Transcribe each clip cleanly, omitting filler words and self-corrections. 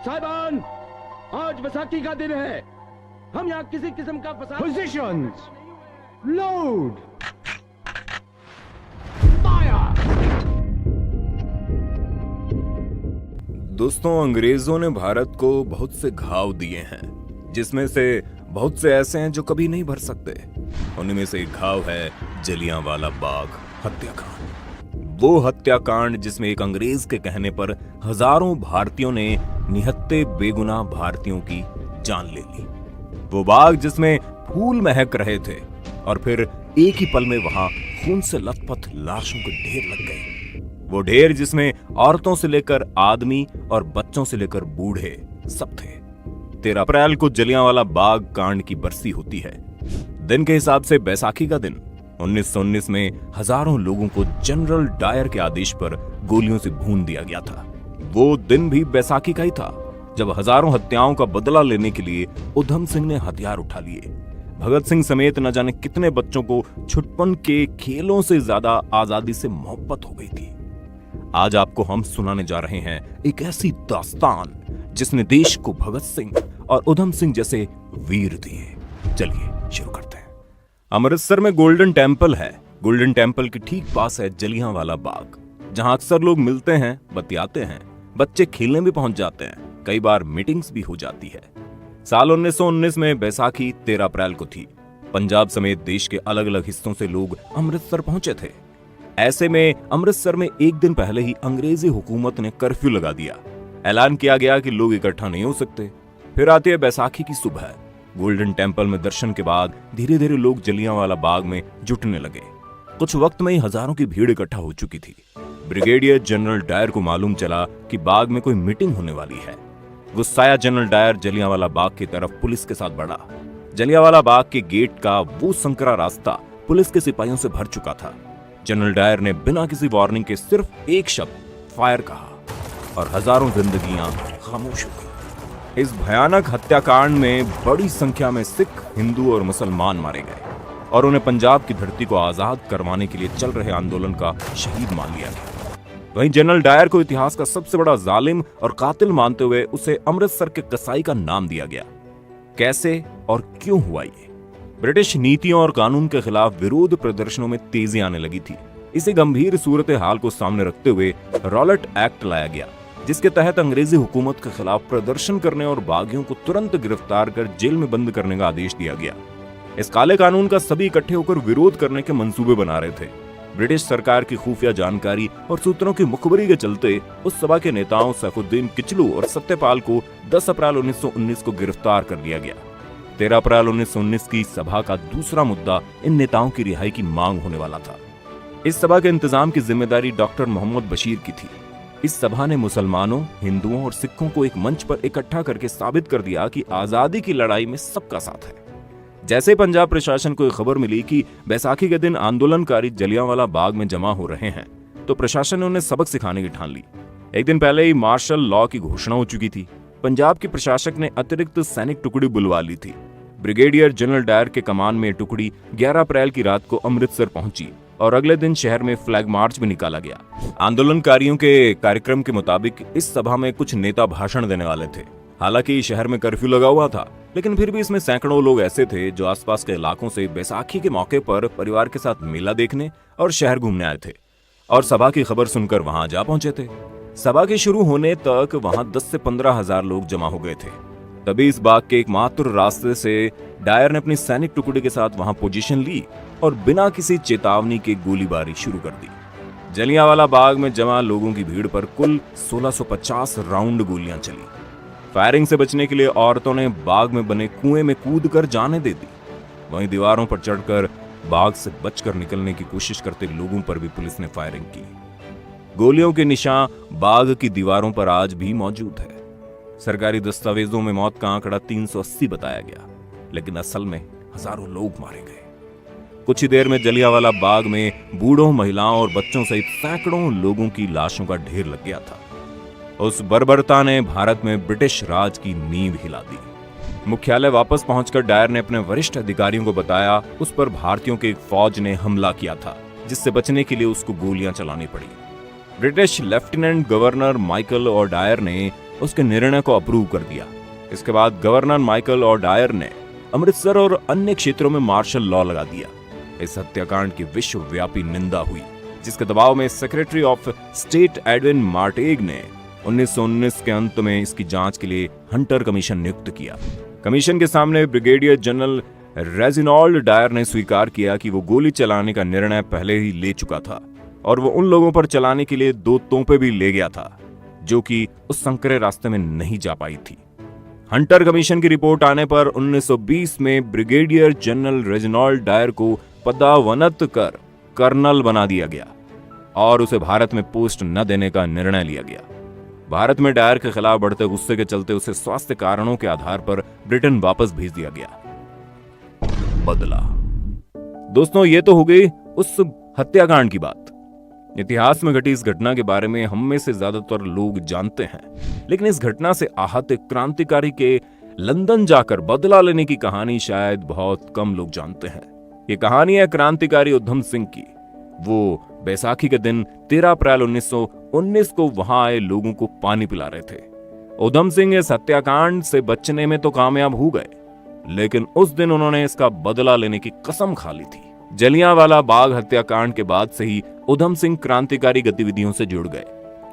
साहिबान, आज बैसाखी का दिन है। हम यहाँ किसी किस्म का फसाद। Positions. Load. दोस्तों, अंग्रेजों ने भारत को बहुत से घाव दिए हैं, जिसमें से बहुत से ऐसे हैं जो कभी नहीं भर सकते। उनमें से एक घाव है जलियांवाला बाग हत्याकांड। वो हत्याकांड जिसमें एक अंग्रेज के कहने पर हजारों भारतीयों ने निहत्थे बेगुनाह भारतीयों की जान ले ली। वो बाग जिसमें फूल महक रहे थे और फिर एक ही पल में वहां खून से लथपथ लाशों के ढेर लग गए। वो ढेर जिसमें औरतों से लेकर आदमी और बच्चों से लेकर बूढ़े सब थे। 13 अप्रैल को जलियांवाला बाग कांड की बरसी होती है। दिन के हिसाब से बैसाखी का दिन 1919 में हजारों लोगों को जनरल डायर के आदेश पर गोलियों से भून दिया गया था। वो दिन भी बैसाखी का ही था जब हजारों हत्याओं का बदला लेने के लिए उधम सिंह ने हथियार उठा लिए। भगत सिंह समेत न जाने कितने बच्चों को छुटपन के खेलों से ज्यादा आजादी से मोहब्बत हो गई थी। आज आपको हम सुनाने जा रहे हैं एक ऐसी दास्तान जिसने देश को भगत सिंह और उधम सिंह जैसे वीर दिए। चलिए शुरू करते हैं। अमृतसर में गोल्डन टेम्पल है। गोल्डन टेम्पल के ठीक पास है जलियांवाला बाग, जहां अक्सर लोग मिलते हैं, बतियाते हैं, बच्चे खेलने भी पहुंच जाते हैं, कई बार मीटिंग्स भी हो जाती है। साल 1919 में बैसाखी 13 अप्रैल को थी। पंजाब समेत देश के अलग अलग हिस्सों से लोग अमृतसर पहुंचे थे। ऐसे में अमृतसर में एक दिन पहले ही अंग्रेजी हुकूमत ने कर्फ्यू लगा दिया। ऐलान किया गया कि लोग इकट्ठा नहीं हो सकते। फिर आती है बैसाखी की सुबह। गोल्डन टेम्पल में दर्शन के बाद धीरे धीरे लोग जलियांवाला बाग में जुटने लगे। कुछ वक्त में ही हजारों की भीड़ इकट्ठा हो चुकी थी। ब्रिगेडियर जनरल डायर को मालूम चला कि बाग में कोई मीटिंग होने वाली है। गुस्साया जनरल डायर जलियांवाला बाग की तरफ पुलिस के साथ बढ़ा। जलियांवाला बाग के गेट का वो संकरा रास्ता पुलिस के सिपाहियों से भर चुका था। जनरल डायर ने बिना किसी वार्निंग के सिर्फ एक शब्द फायर कहा और हजारों जिंदगियां खामोश हो गई। इस भयानक हत्याकांड में बड़ी संख्या में सिख, हिंदू और मुसलमान मारे गए और उन्हें पंजाब की धरती को आजाद करवाने के लिए चल रहे आंदोलन का शहीद मान लिया गया। वहीं जनरल डायर को इतिहास का सबसे बड़ा जालिम और कातिल मानते हुए उसे अमृतसर के कसाई का नाम दिया गया। कैसे और क्यों हुआ ये? ब्रिटिश नीतियों और कानून के खिलाफ विरोध प्रदर्शनों में तेजी आने लगी थी। इसी गंभीर सूरत हाल को सामने रखते हुए रॉलेट एक्ट लाया गया, जिसके तहत अंग्रेजी हुकूमत के खिलाफ प्रदर्शन करने और बागियों को तुरंत गिरफ्तार कर जेल में बंद करने का आदेश दिया गया। इस काले कानून का सभी इकट्ठे होकर विरोध करने के मंसूबे बना रहे थे। ब्रिटिश सरकार की खुफिया जानकारी और सूत्रों की मुखबरी के चलते उस सभा के नेताओं सैफुद्दीन किचलू और सत्यपाल को 10 अप्रैल 1919 को गिरफ्तार कर लिया गया। 13 अप्रैल 1919 की सभा का दूसरा मुद्दा इन नेताओं की रिहाई की मांग होने वाला था। इस सभा के इंतजाम की जिम्मेदारी डॉक्टर मोहम्मद बशीर की थी। इस सभा ने मुसलमानों, हिंदुओं और सिखों को एक मंच पर इकट्ठा करके साबित कर दिया कि आजादी की लड़ाई में सबका साथ है। जैसे पंजाब प्रशासन को खबर मिली कि बैसाखी के दिन आंदोलनकारी जलियांवाला बाग में जमा हो रहे हैं, तो प्रशासन ने उन्हें सबक सिखाने की ठान ली। एक दिन पहले ही मार्शल लॉ की घोषणा हो चुकी थी। पंजाब के प्रशासक ने अतिरिक्त सैनिक टुकड़ी बुलवा ली थी। ब्रिगेडियर जनरल डायर के कमान में टुकड़ी 11 अप्रैल की रात को अमृतसर पहुंची और अगले दिन शहर में फ्लैग मार्च भी निकाला गया। आंदोलनकारियों के कार्यक्रम के मुताबिक इस सभा में कुछ नेता भाषण देने वाले थे। हालांकि शहर में कर्फ्यू लगा हुआ था, लेकिन फिर भी इसमें सैकड़ों लोग ऐसे थे जो आसपास के इलाकों से बैसाखी के मौके पर परिवार के साथ मेला देखने और शहर घूमने आए थे और सभा की खबर सुनकर वहां जा पहुंचे थे। सभा के शुरू होने तक वहां 10 से 15 हजार लोग जमा हो गए थे। तभी इस बाग के एकमात्र रास्ते से डायर ने अपनी सैनिक टुकड़ी के साथ वहां पोजीशन ली और बिना किसी चेतावनी के गोलीबारी शुरू कर दी। जलियांवाला बाग में जमा लोगों की भीड़ पर कुल 1650 राउंड गोलियां चली। फायरिंग से बचने के लिए औरतों ने बाग में बने कुएं में कूदकर जानें दे दी। वहीं दीवारों पर चढ़कर बाग से बचकर निकलने की कोशिश करते लोगों पर भी पुलिस ने फायरिंग की। गोलियों के निशान बाग की दीवारों पर आज भी मौजूद है। सरकारी दस्तावेजों में मौत का आंकड़ा 380 बताया गया, लेकिन असल में हजारों लोग मारे गए। कुछ ही देर में जलियांवाला बाग में बूढ़ों, महिलाओं और बच्चों सहित सैकड़ों लोगों की लाशों का ढेर लग गया था। उस बर्बरता ने भारत में ब्रिटिश राज की नींव हिला दी। मुख्यालय वापस पहुंचकर डायर ने अपने वरिष्ठ अधिकारियों को बताया उस पर भारतीयों की एक फौज ने हमला किया था, जिससे बचने के लिए उसको गोलियां चलानी पड़ी। ब्रिटिश लेफ्टिनेंट गवर्नर माइकल और डायर ने उसके निर्णय को अप्रूव कर दिया। इसके बाद गवर्नर माइकल और डायर ने अमृतसर और अन्य क्षेत्रों में मार्शल लॉ लगा दिया। इस हत्याकांड की विश्वव्यापी निंदा हुई, जिसके दबाव में सेक्रेटरी ऑफ स्टेट एडविन मार्टेग ने 1919 के अंत में इसकी जांच के लिए हंटर कमीशन नियुक्त किया। कमीशन के सामने ब्रिगेडियर जनरल रेजिनॉल्ड डायर ने स्वीकार किया कि वो गोली चलाने का निर्णय पहले ही ले चुका था और वो उन लोगों पर चलाने के लिए 2 तोपें भी ले गया था जो कि उस संकरे रास्ते में नहीं जा पाई थी। हंटर कमीशन की रिपोर्ट आने पर 1920 में ब्रिगेडियर जनरल रेजिनॉल्ड डायर को पदोन्नत कर कर्नल बना दिया गया और उसे भारत में पोस्ट न देने का निर्णय लिया गया। भारत में डायर के खिलाफ बढ़ते गुस्से के चलते उसे स्वास्थ्य कारणों के आधार पर ब्रिटेन वापस भेज दिया गया। बदला। दोस्तों, ये तो हो गई उस हत्याकांड की बात। इतिहास में घटी इस घटना के बारे में हम में से ज्यादातर लोग जानते हैं, लेकिन इस घटना से आहत एक क्रांतिकारी के लंदन जाकर बदला लेने की कहानी शायद बहुत कम लोग जानते हैं। ये कहानी है क्रांतिकारी उधम सिंह की। वो बैसाखी के दिन 13 अप्रैल 1919 को वहां आए लोगों को पानी पिला रहे थे। उधम सिंह इस हत्याकांड से बचने में तो कामयाब हो गए, लेकिन उस दिन उन्होंने इसका बदला लेने की कसम खा ली थी। जलियांवाला बाग हत्याकांड के बाद से ही उधम सिंह क्रांतिकारी गतिविधियों से जुड़ गए।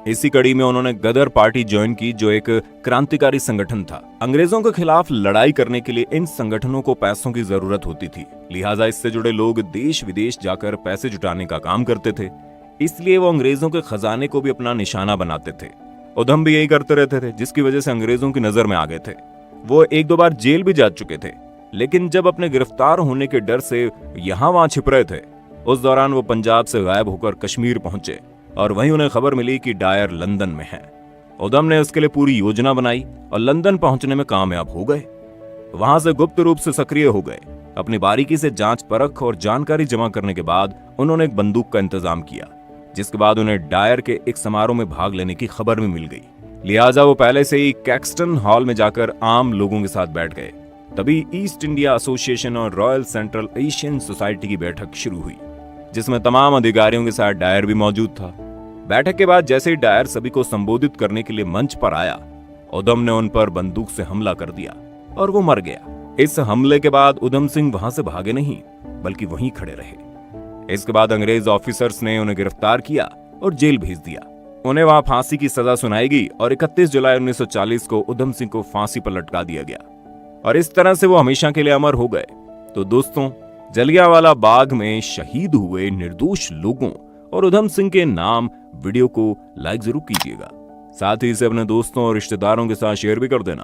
इसी कड़ी में उन्होंने गदर पार्टी ज्वाइन की, जो एक क्रांतिकारी संगठन था। अंग्रेजों के खिलाफ लड़ाई करने के लिए इन संगठनों को पैसों की जरूरत होती थी, लिहाजा इससे जुड़े लोग देश विदेश जाकर पैसे जुटाने का काम करते थे। इसलिए वो अंग्रेजों के खजाने को भी अपना निशाना बनाते थे। उधम भी यही करते रहते थे, जिसकी वजह से अंग्रेजों की नजर में आ गए थे। वो 1-2 बार जेल भी जा चुके थे, लेकिन जब अपने गिरफ्तार होने के डर से यहां वहां छिप रहे थे, उस दौरान वो पंजाब से गायब होकर कश्मीर पहुंचे और वहीं उन्हें खबर मिली कि डायर लंदन में है। उधम ने उसके लिए पूरी योजना बनाई और लंदन पहुंचने में कामयाब हो गए। वहां से गुप्त रूप से सक्रिय हो गए। अपनी बारीकी से जांच परख और जानकारी जमा करने के बाद उन्होंने एक बंदूक का इंतजाम किया, जिसके बाद उन्हें डायर के एक समारोह में भाग लेने की खबर भी मिल गई। लिहाजा वो पहले से ही कैक्सटन हॉल में जाकर आम लोगों के साथ बैठ गए। तभी ईस्ट इंडिया एसोसिएशन और रॉयल सेंट्रल एशियन सोसाइटी की बैठक शुरू हुई, जिसमें तमाम अधिकारियों के साथ डायर भी मौजूद था। बैठक के बाद जैसे ही डायर सभी को संबोधित करने के लिए मंच पर आया, उधम ने उन पर बंदूक से हमला कर दिया और वो मर गया। इस हमले के बाद उधम सिंह वहां से भागे नहीं, बल्कि वहीं खड़े रहे। इसके बाद अंग्रेज ऑफिसर्स ने उन्हें गिरफ्तार किया और जेल भेज दिया। उन्हें वहां फांसी की सजा सुनाई गई और 31 जुलाई 1940 को उधम सिंह को फांसी पर लटका दिया गया और इस तरह से वो हमेशा के लिए अमर हो गए। तो दोस्तों, जलियांवाला बाग में शहीद हुए निर्दोष लोगों और उधम सिंह के नाम वीडियो को लाइक जरूर कीजिएगा। साथ ही इसे अपने दोस्तों और रिश्तेदारों के साथ शेयर भी कर देना।